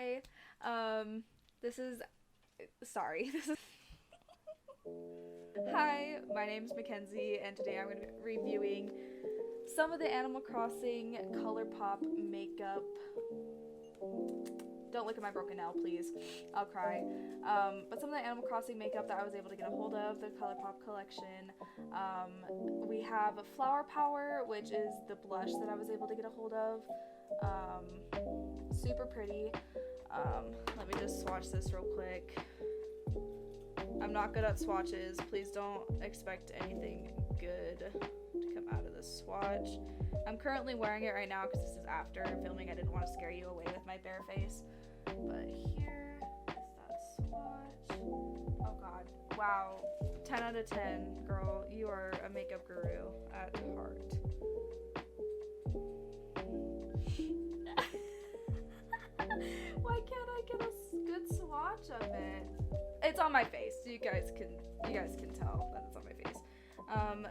Hi. This is sorry. This is Hi, my name's Mackenzie and today I'm going to be reviewing some of the Animal Crossing Colourpop makeup. Don't look at my broken nail, please. I'll cry. But some of the Animal Crossing makeup that I was able to get a hold of, the Colourpop collection. We have Flower Power, which is the blush that I was able to get a hold of. Super pretty. Let me just swatch this real quick. I'm not good at swatches. Please don't expect anything good to come out of this swatch. I'm currently wearing it right now because this is after filming. I didn't want to scare you away with my bare face. But here is that swatch. Oh god. Wow. 10 out of 10. Girl, you are a makeup guru at heart. Why can't I get a good swatch of it? It's on my face. You guys can tell that it's on my face.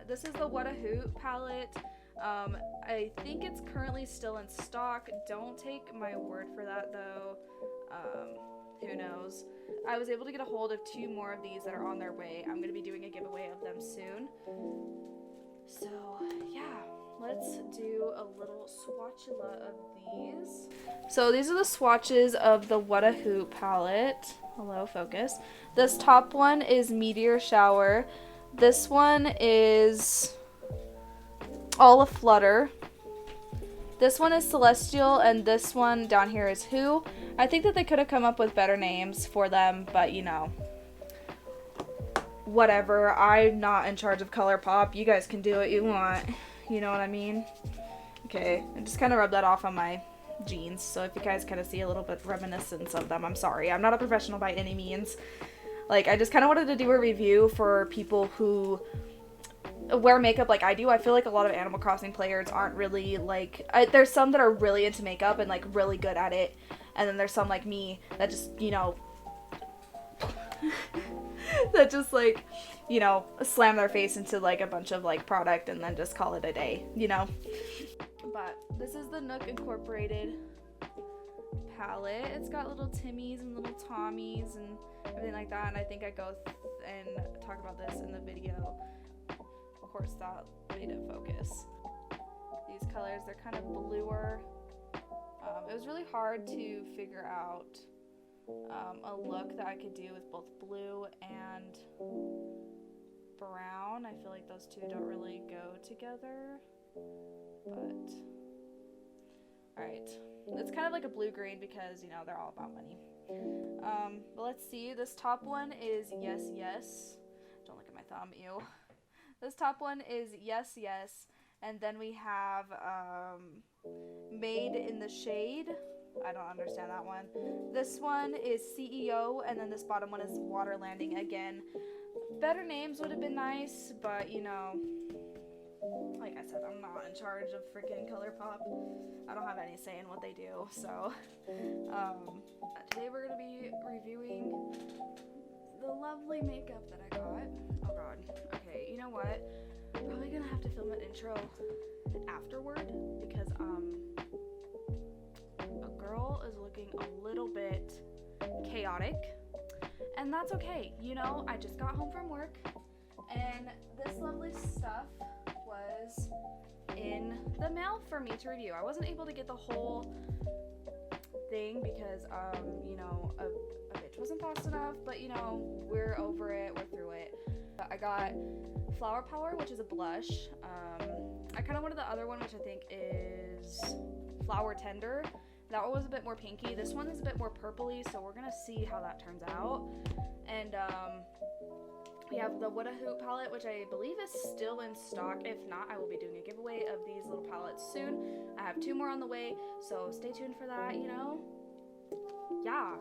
This is the What a Hoot palette. I think it's currently still in stock. Don't take my word for that though. Who knows? I was able to get a hold of 2 more of these that are on their way. I'm going to be doing a giveaway of them soon. So, yeah. Let's do a little swatchula of these. So these are the swatches of the What a Hoot palette. Hello, focus. This top one is Meteor Shower. This one is All a Flutter. This one is Celestial, and this one down here is Who. I think that they could have come up with better names for them, but you know, whatever. I'm not in charge of Colourpop. You guys can do what you want. You know what I mean? Okay, I just kind of rubbed that off on my jeans, so if you guys kind of see a little bit reminiscence of them, I'm sorry. I'm not a professional by any means. Like, I just kind of wanted to do a review for people who wear makeup like I do. I feel like a lot of Animal Crossing players aren't really, like, there's some that are really into makeup and, like, really good at it, and then there's some like me that just, you know, that just, like, you know, slam their face into, like, a bunch of, like, product and then just call it a day, you know? But this is the Nook Incorporated palette. It's got little Timmies and little Tommies and everything like that, and I think I go and talk about this in the video. Of course, that made it focus. These colors, they're kind of bluer. It was really hard to figure out a look that I could do with both blue and brown. I feel like those two don't really go together, but alright. It's kind of like a blue-green because, you know, they're all about money. But let's see. This top one is Yes Yes. Don't look at my thumb, ew. This top one is Yes Yes, and then we have Made in the Shade. I don't understand that one. This one is CEO, and then this bottom one is Water Landing again. Better names would have been nice, but you know, like I said, I'm not in charge of freaking Colourpop. I don't have any say in what they do, so today we're gonna be reviewing the lovely makeup that I got. Oh god. Okay, you know what? I'm probably gonna have to film an intro afterward because a girl is looking a little bit chaotic, and that's okay. You know, I just got home from work and this lovely stuff was in the mail for me to review. I wasn't able to get the whole thing because you know, a bitch wasn't fast enough, but you know, we're over it, we're through it. I got Flower Power, which is a blush. I kind of wanted the other one, which I think is Flower Tender. That one was a bit more pinky. This one is a bit more purpley, so we're gonna see how that turns out. And we have the What a Hoot palette, which I believe is still in stock. If not, I will be doing a giveaway of these little palettes soon. I have 2 more on the way, so stay tuned for that, you know? Yeah.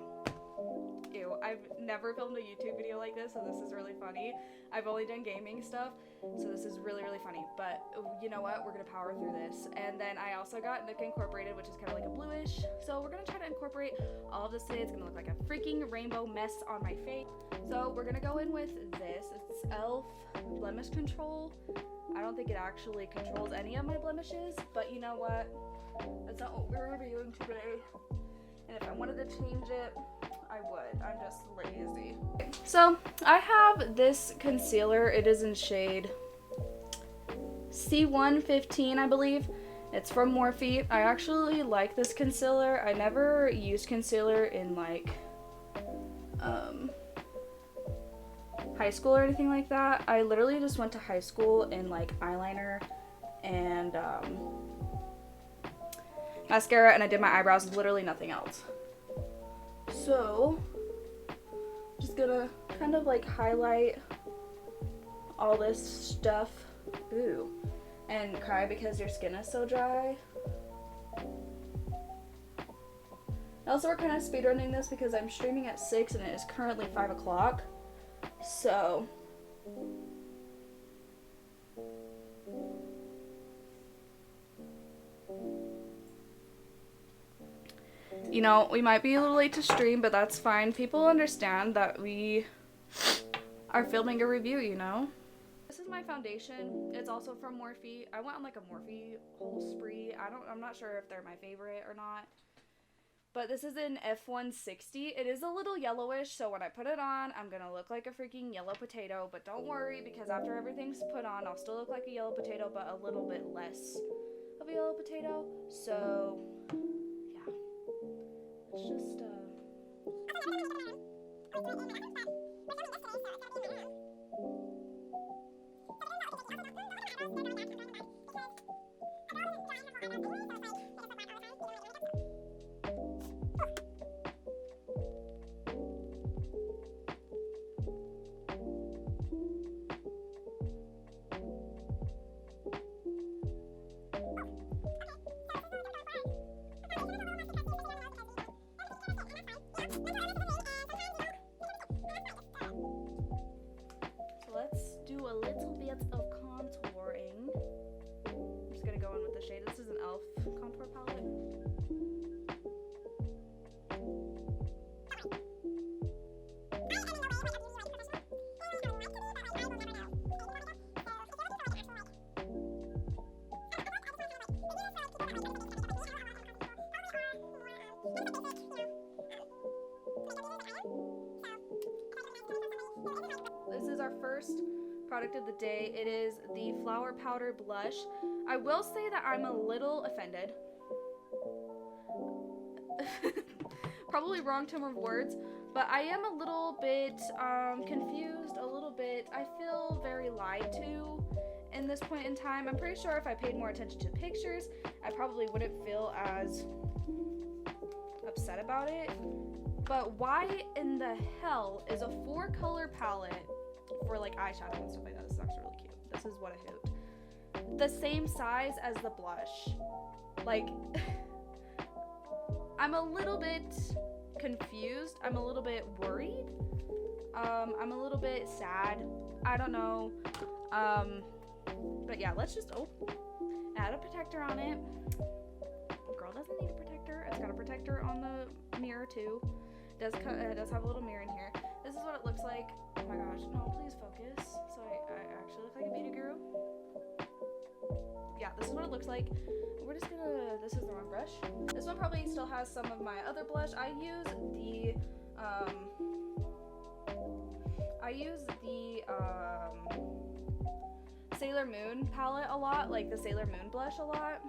Ew, I've never filmed a YouTube video like this, so this is really funny. I've only done gaming stuff, so this is really, really funny. But you know what? We're gonna power through this. And then I also got Nook Incorporated, which is kind of like a bluish. So we're gonna try to incorporate all of this today. It's gonna look like a freaking rainbow mess on my face. So we're gonna go in with this. It's e.l.f. Blemish Control. I don't think it actually controls any of my blemishes, but you know what? That's not what we're reviewing today. And if I wanted to change it, I would. I'm just lazy. So I have this concealer. It is in shade C115, I believe. It's from Morphe. I actually like this concealer. I never used concealer in like high school or anything like that. I literally just went to high school in like eyeliner and mascara, and I did my eyebrows, literally nothing else. So just gonna kind of like highlight all this stuff. Ooh. And cry because your skin is so dry. Also, we're kind of speedrunning this because I'm streaming at 6 and it is currently 5 o'clock. So you know, we might be a little late to stream, but that's fine. People understand that we are filming a review, you know? This is my foundation. It's also from Morphe. I went on like a Morphe whole spree. I'm not sure if they're my favorite or not. But this is in F160. It is a little yellowish, so when I put it on, I'm gonna look like a freaking yellow potato. But don't worry, because after everything's put on, I'll still look like a yellow potato, but a little bit less of a yellow potato. So, yeah. It's just, let's do a little bit of contouring. I'm just gonna go in with the shade. This is an e.l.f. contour palette. This is our first product of the day. It is the Flower Powder Blush. I will say that I'm a little offended. Probably wrong term of words, but I am a little bit confused, a little bit. I feel very lied to in this point in time. I'm pretty sure if I paid more attention to the pictures, I probably wouldn't feel as upset about it. But why in the hell is a 4-color palette for like eyeshadow and stuff like that? This is actually really cute. This is what a hoot. The same size as the blush. Like, I'm a little bit confused. I'm a little bit worried. I'm a little bit sad. I don't know. But yeah, let's just add a protector on it. Girl doesn't need a protector. It's got a protector on the mirror too. It does have a little mirror in here. This is what it looks like. Oh my gosh, no, please focus. So I actually look like a beauty guru. Yeah, this is what it looks like. We're just gonna, this is the wrong brush. This one probably still has some of my other blush. I use the Sailor Moon palette a lot, like the Sailor Moon blush a lot,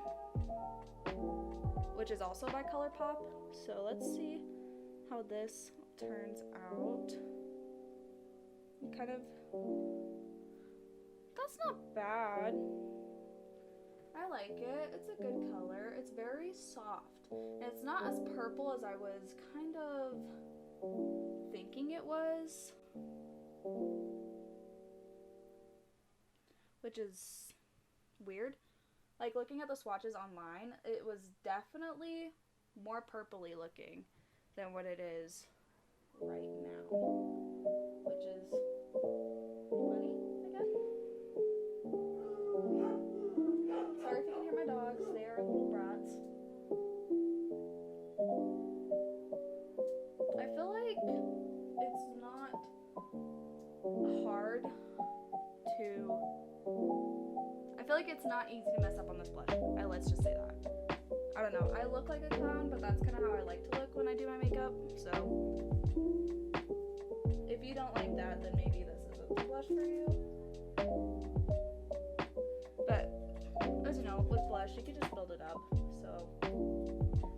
which is also by Colourpop. So let's see how this turns out. Kind of, that's not bad. I like it. It's a good color. It's very soft. And it's not as purple as I was kind of thinking it was, which is weird. Like, looking at the swatches online, it was definitely more purpley looking than what it is right now, which is funny, I guess. Sorry if you can hear my dogs, they are little brats. I feel like it's not hard to, I feel like it's not easy to mess up on this blush. Let's just say that. I don't know, I look like a clown, but that's kind of how I like to look when I do my makeup. makeup, so if you don't like that, then maybe this isn't the blush for you. But as you know, with blush, you can just build it up. So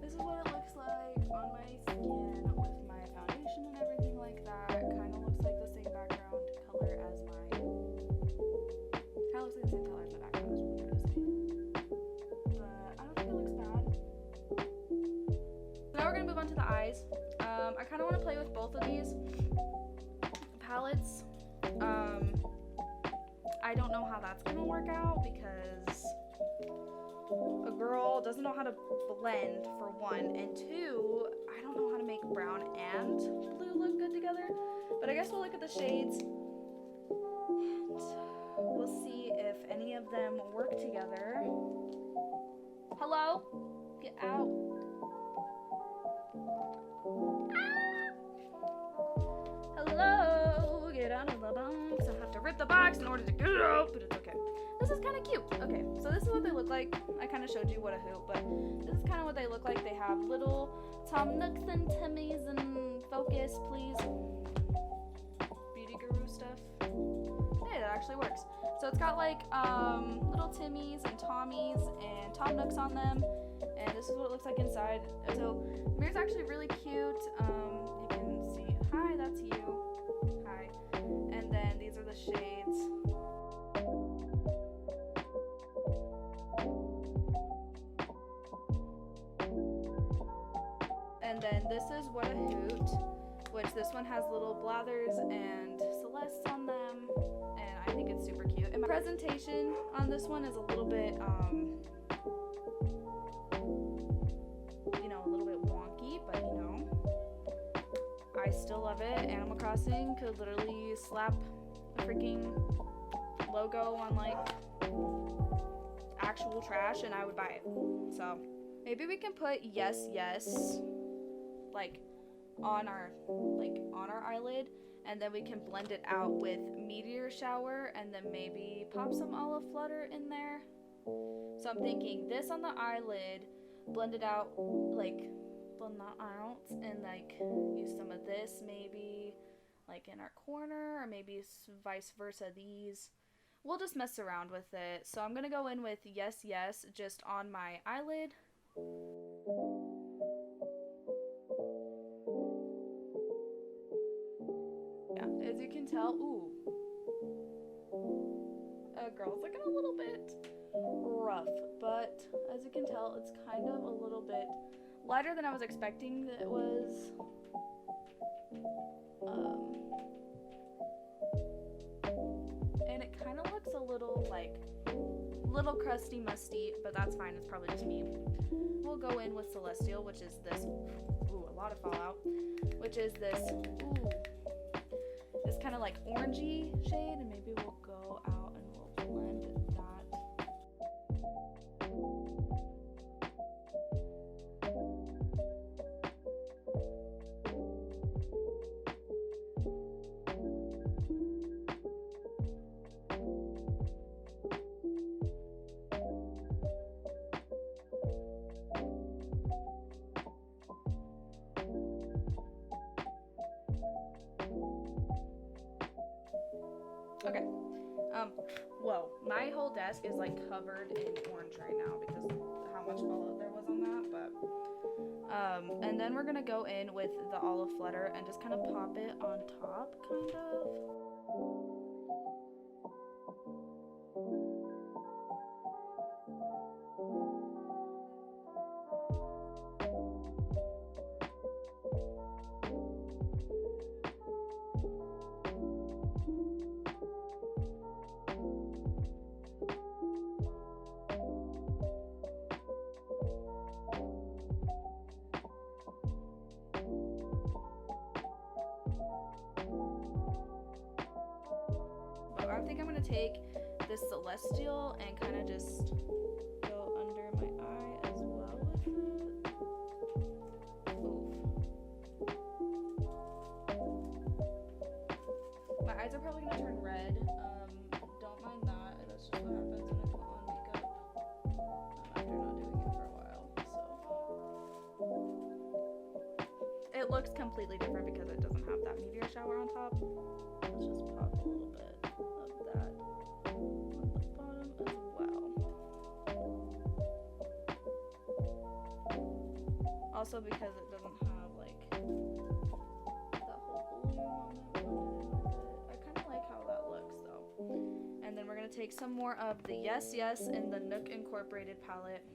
this is what it looks like on my skin with my foundation and everything like that. Kind of looks like the same background color as my. Kind of looks like the same color as my background. Is what I'm gonna say. But I don't think it looks bad. So now we're gonna move on to the eyes. I kind of want to play with both of these palettes. I don't know how that's gonna work out because a girl doesn't know how to blend for one, and two, I don't know how to make brown and blue look good together. But I guess we'll look at the shades and we'll see if any of them work together. Hello? Get out. Hello, get out of the box. I have to rip the box in order to get it out, but it's okay. This is kind of cute. Okay, so this is what they look like. I kind of showed you what a hoop, but this is kind of what they look like. They have little Tom Nooks and Timmys and focus, please. Beauty guru stuff. Hey, that actually works. So it's got like little Timmys and Tommies and Tom Nooks on them, and this is what it looks like inside. So mirror's actually really cute. You can see, hi, that's you. Hi. And then these are the shades. And then this is What a Hoot, which this one has little blathers and celestes on them, and I think it's super cute. And my presentation on this one is a little bit, you know, a little bit wonky, but you know, I still love it. Animal Crossing could literally slap a freaking logo on like actual trash and I would buy it. So maybe we can put yes yes like on our eyelid, and then we can blend it out with Meteor Shower, and then maybe pop some Olive Flutter in there. So I'm thinking this on the eyelid, blend it out, like blend that out, and like use some of this maybe like in our corner, or maybe vice versa these. We'll just mess around with it. So I'm gonna go in with yes yes just on my eyelid. Yeah, as you can tell, ooh, girl's looking a little bit rough, but as you can tell, it's kind of a little bit lighter than I was expecting that it was. And it kind of looks a little crusty musty, but that's fine, it's probably just me. We'll go in with Celestial, which is this, ooh, a lot of fallout, which is this, ooh, this kind of like orangey shade, and maybe we'll go out and we'll blend that. Okay, whoa, my whole desk is like covered in orange right now because of how much fallout there was on that, but, and then we're gonna go in with the Olive Flutter and just kind of pop it on top, kind of. I think I'm going to take this Celestial and kind of just go under my eye as well with it. Oof. My eyes are probably going to turn red. Don't mind that. That's just what happens when I put on makeup after not doing it for a while. So it it looks completely different because it doesn't have that meteor shower on top. Let's just pop a little bit of that on the bottom as well. Also because it doesn't have like that whole volume on it. I kind of like how that looks though. And then we're going to take some more of the Yes Yes in the Nook Incorporated palette.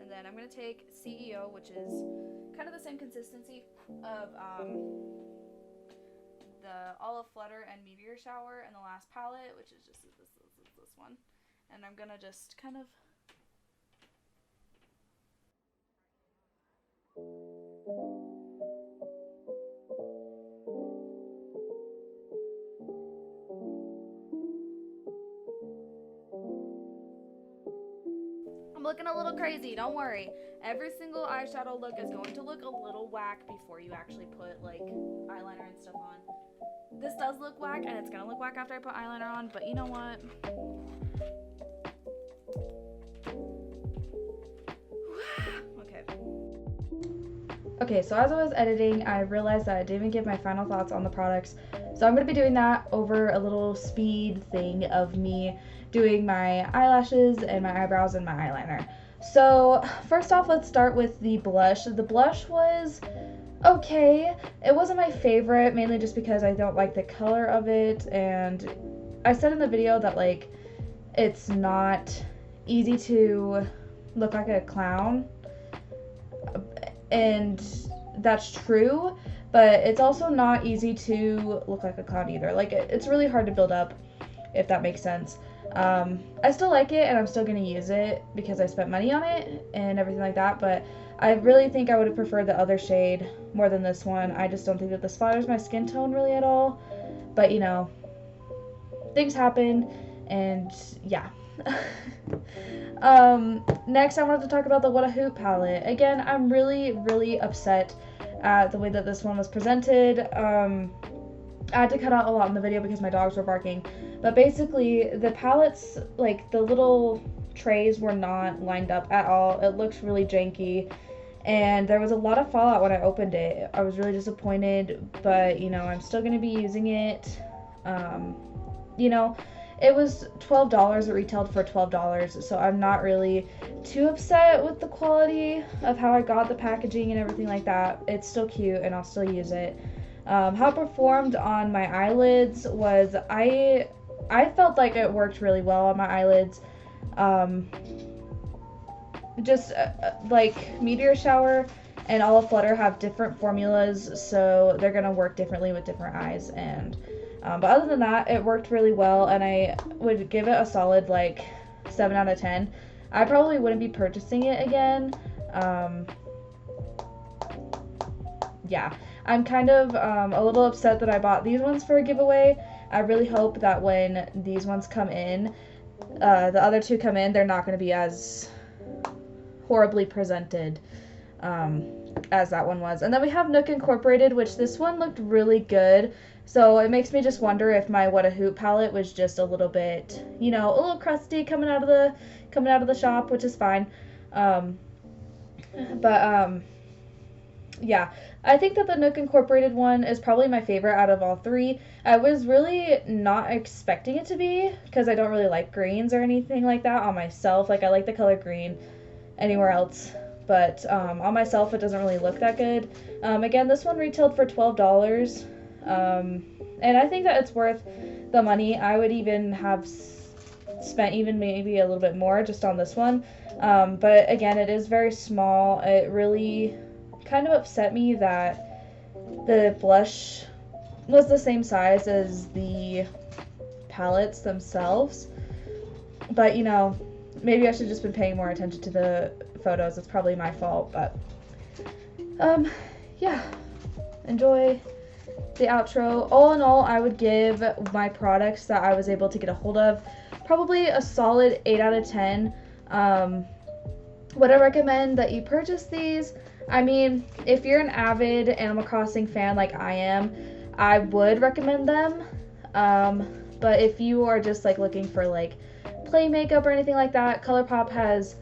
And then I'm going to take CEO, which is kind of the same consistency of the Olive Flutter and Meteor Shower in the last palette, which is just this one. And I'm going to just kind of I'm looking a little crazy, don't worry. Every single eyeshadow look is going to look a little whack before you actually put like eyeliner and stuff on. This does look whack and it's gonna look whack after I put eyeliner on, but you know what? Okay, so as I was editing, I realized that I didn't even give my final thoughts on the products. So I'm going to be doing that over a little speed thing of me doing my eyelashes and my eyebrows and my eyeliner. So first off, let's start with the blush. The blush was okay. It wasn't my favorite, mainly just because I don't like the color of it. And I said in the video that like it's not easy to look like a clown. And that's true, but it's also not easy to look like a clown either. Like, it's really hard to build up, if that makes sense. I still like it, and I'm still going to use it because I spent money on it and everything like that, but I really think I would have preferred the other shade more than this one. I just don't think that this flatters my skin tone really at all, but, you know, things happen, and yeah. Next I wanted to talk about the What a Hoot palette. Again, I'm really upset at the way that this one was presented. I had to cut out a lot in the video because my dogs were barking, but basically the palettes, like the little trays, were not lined up at all. It looks really janky, and there was a lot of fallout when I opened it. I was really disappointed, but you know, I'm still going to be using it. You know, it was $12. It retailed for $12, so I'm not really too upset with the quality of how I got the packaging and everything like that. It's still cute, and I'll still use it. How it performed on my eyelids was I felt like it worked really well on my eyelids. Like Meteor Shower and Olive Flutter have different formulas, so they're gonna work differently with different eyes. And but other than that, it worked really well, and I would give it a solid like 7 out of 10. I probably wouldn't be purchasing it again. Yeah, I'm kind of a little upset that I bought these ones for a giveaway. I really hope that when these ones come in, the other two come in, they're not going to be as horribly presented as that one was. And then we have Nook Incorporated, which this one looked really good. So it makes me just wonder if my What a Hoot palette was just a little bit, you know, a little crusty coming out of the shop, which is fine. Yeah, I think that the Nook Incorporated one is probably my favorite out of all three. I was really not expecting it to be, because I don't really like greens or anything like that on myself. Like, I like the color green anywhere else, but on myself it doesn't really look that good. Again, this one retailed for $12. And I think that it's worth the money. I would even have spent even maybe a little bit more just on this one. But again, it is very small. It really kind of upset me that the blush was the same size as the palettes themselves. But, you know, maybe I should have just been paying more attention to the photos. It's probably my fault, but yeah, enjoy the outro. All in all, I would give my products that I was able to get a hold of probably a solid 8 out of 10. Would I recommend that you purchase these? I mean, if you're an avid Animal Crossing fan like I am, I would recommend them. But if you are just like looking for like play makeup or anything like that, Colourpop has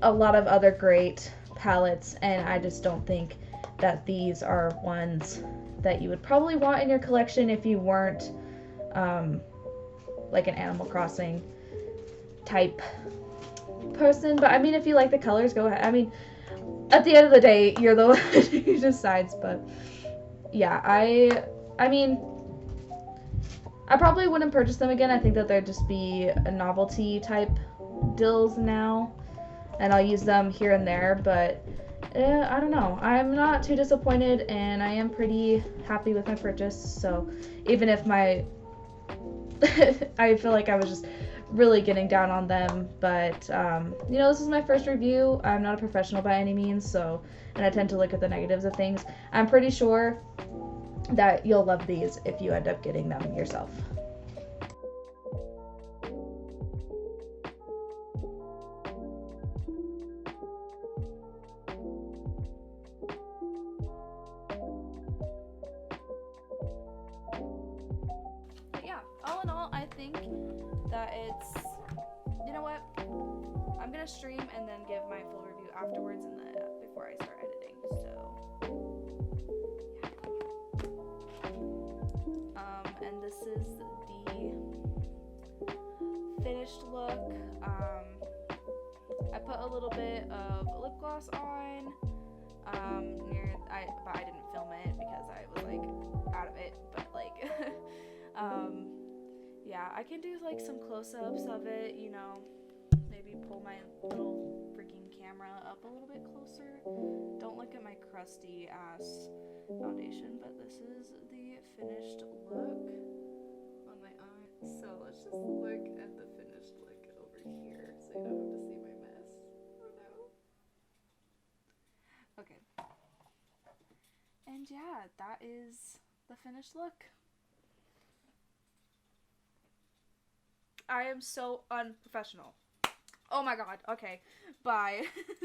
a lot of other great palettes, and I just don't think that these are ones that you would probably want in your collection if you weren't like an Animal Crossing type person. But I mean, if you like the colors, go ahead. I mean, at the end of the day, you're the one who decides. But yeah, I mean, I probably wouldn't purchase them again. I think that they'd just be a novelty type deals now, and I'll use them here and there. But I don't know. I'm not too disappointed, and I am pretty happy with my purchase. So even if my I feel like I was just really getting down on them, but you know, this is my first review. I'm not a professional by any means, so, and I tend to look at the negatives of things. I'm pretty sure that you'll love these if you end up getting them yourself. But yeah, all in all, I think that it's, you know what, I'm gonna stream and then give my full review afterwards, and then before I start editing. So yeah. And this is the finished look. I put a little bit of lip gloss on but I didn't film it because I was like out of it, but like yeah, I can do like some close-ups of it, you know, maybe pull my little freaking camera up a little bit closer. Don't look at my crusty ass foundation, but this is the finished look on my eye. So let's just look at the finished look over here so you don't have to see my mess. Oh no. Okay. And yeah, that is the finished look. I am so unprofessional. Oh my god. Okay. Bye.